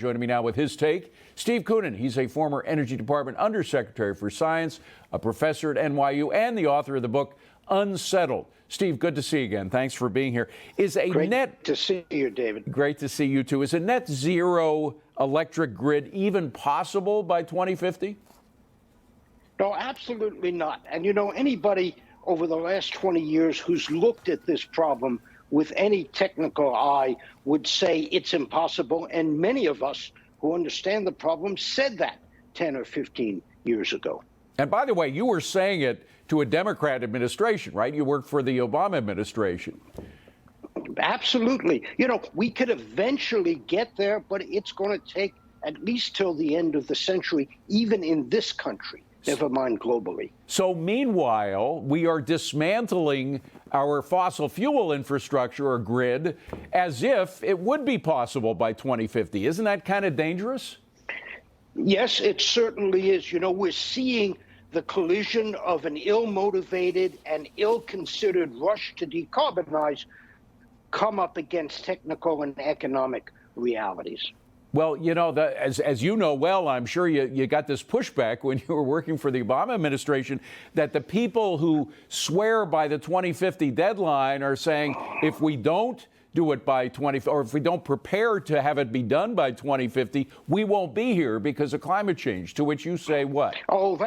Joining me now with his take, Steve Koonin. He's a former Energy Department Undersecretary for Science, a professor at NYU, and the author of the book Unsettled. Steve, good to see you again. Thanks for being here. Great to see you, David. Great to see you too. Is a net zero electric grid even possible by 2050? No, absolutely not. And you know, anybody over the last 20 years who's looked at this problem with any technical eye would say it's impossible. And many of us who understand the problem said that 10 or 15 years ago. And by the way, you were saying it to a Democrat administration, right? You worked for the Obama administration. Absolutely. You know, we could eventually get there, but it's going to take at least till the end of the century, even in this country, never mind globally. So meanwhile, we are dismantling our fossil fuel infrastructure or grid as if it would be possible by 2050. Isn't that kind of dangerous? Yes, it certainly is. You know, we're seeing the collision of an ill-motivated and ill-considered rush to decarbonize come up against technical and economic realities. Well, you know, as you know well, I'm sure you got this pushback when you were working for the Obama administration that the people who swear by the 2050 deadline are saying if we don't do it by or if we don't prepare to have it be done by 2050, we won't be here because of climate change. To which you say what? Oh,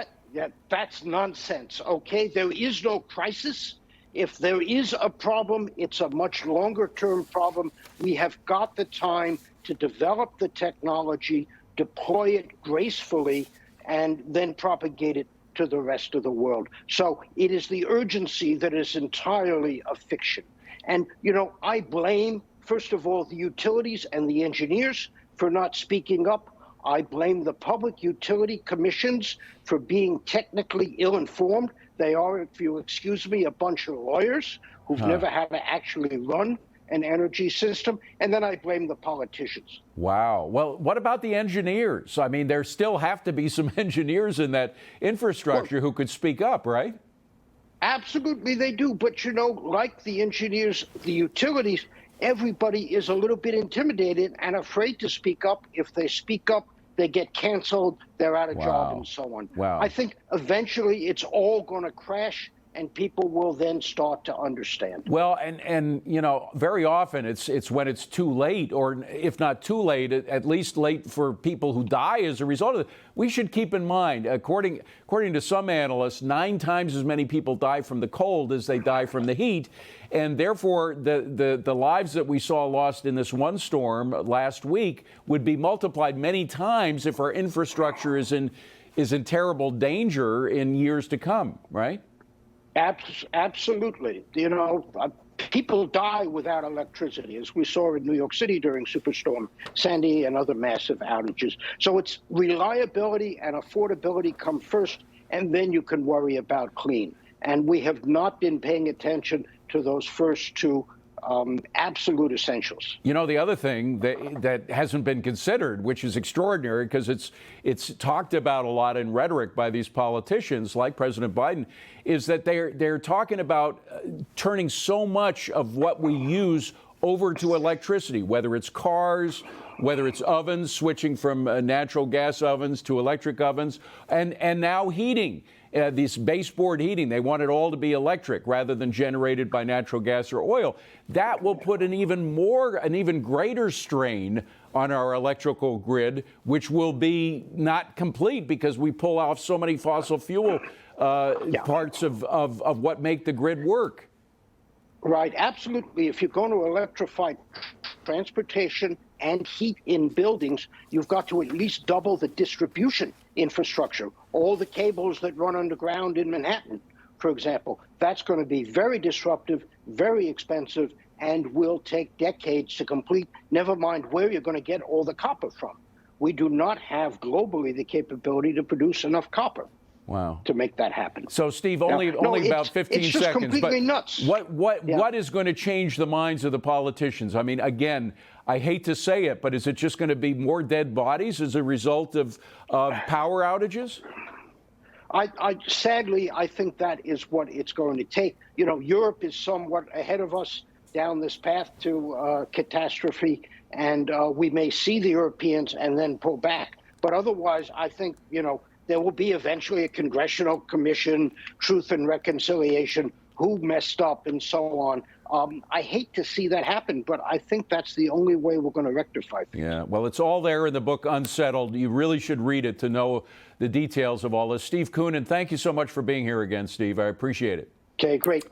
that's nonsense. Okay, there is no crisis. If there is a problem, it's a much longer term problem. We have got the time to develop the technology, deploy it gracefully, and then propagate it to the rest of the world. So it is the urgency that is entirely a fiction. And, you know, I blame, first of all, the utilities and the engineers for not speaking up. I blame the public utility commissions for being technically ill-informed. They are, if you excuse me, a bunch of lawyers who've never had to actually run an energy system. And then I blame the politicians. Wow. Well, what about the engineers? I mean, there still have to be some engineers in that infrastructure who could speak up, right? Absolutely, they do. But, you know, like the engineers, the utilities, everybody is a little bit intimidated and afraid to speak up. If they speak up, they get canceled, they're out of job, and so on. Wow. I think eventually it's all going to crash, and people will then start to understand. Well, and you know, very often it's when it's too late, or if not too late, at least late for people who die as a result of it. We should keep in mind, according to some analysts, 9 times as many people die from the cold as they die from the heat. And therefore, the lives that we saw lost in this one storm last week would be multiplied many times if our infrastructure is in terrible danger in years to come, right? Absolutely. You know, people die without electricity, as we saw in New York City during Superstorm Sandy and other massive outages. So it's reliability and affordability come first, and then you can worry about clean. And we have not been paying attention to those first two absolute essentials. You know, the other thing that hasn't been considered, which is extraordinary because it's talked about a lot in rhetoric by these politicians like President Biden, is that they're talking about turning so much of what we use over to electricity, whether it's cars, whether it's ovens, switching from natural gas ovens to electric ovens, and now heating. This baseboard heating, they want it all to be electric rather than generated by natural gas or oil. That will put an even greater strain on our electrical grid, which will be not complete because we pull off so many fossil fuel parts of what make the grid work. Right, absolutely. If you're going to electrify transportation and heat in buildings, you've got to at least double the distribution infrastructure. All the cables that run underground in Manhattan, for example, that's going to be very disruptive, very expensive, and will take decades to complete, never mind where you're going to get all the copper from. We do not have globally the capability to produce enough copper. Wow. To make that happen. So, Steve, only about 15 it's just seconds. Completely but nuts. What is going to change the minds of the politicians? I mean, again, I hate to say it, but is it just going to be more dead bodies as a result of power outages? Sadly, I think that is what it's going to take. You know, Europe is somewhat ahead of us down this path to catastrophe, and we may see the Europeans and then pull back. But otherwise, I think, there will be eventually a congressional commission, truth and reconciliation, who messed up and so on. I hate to see that happen, but I think that's the only way we're going to rectify things. Yeah, well, it's all there in the book Unsettled. You really should read it to know the details of all this. Steve Koonin, thank you so much for being here again, Steve. I appreciate it. Okay, great.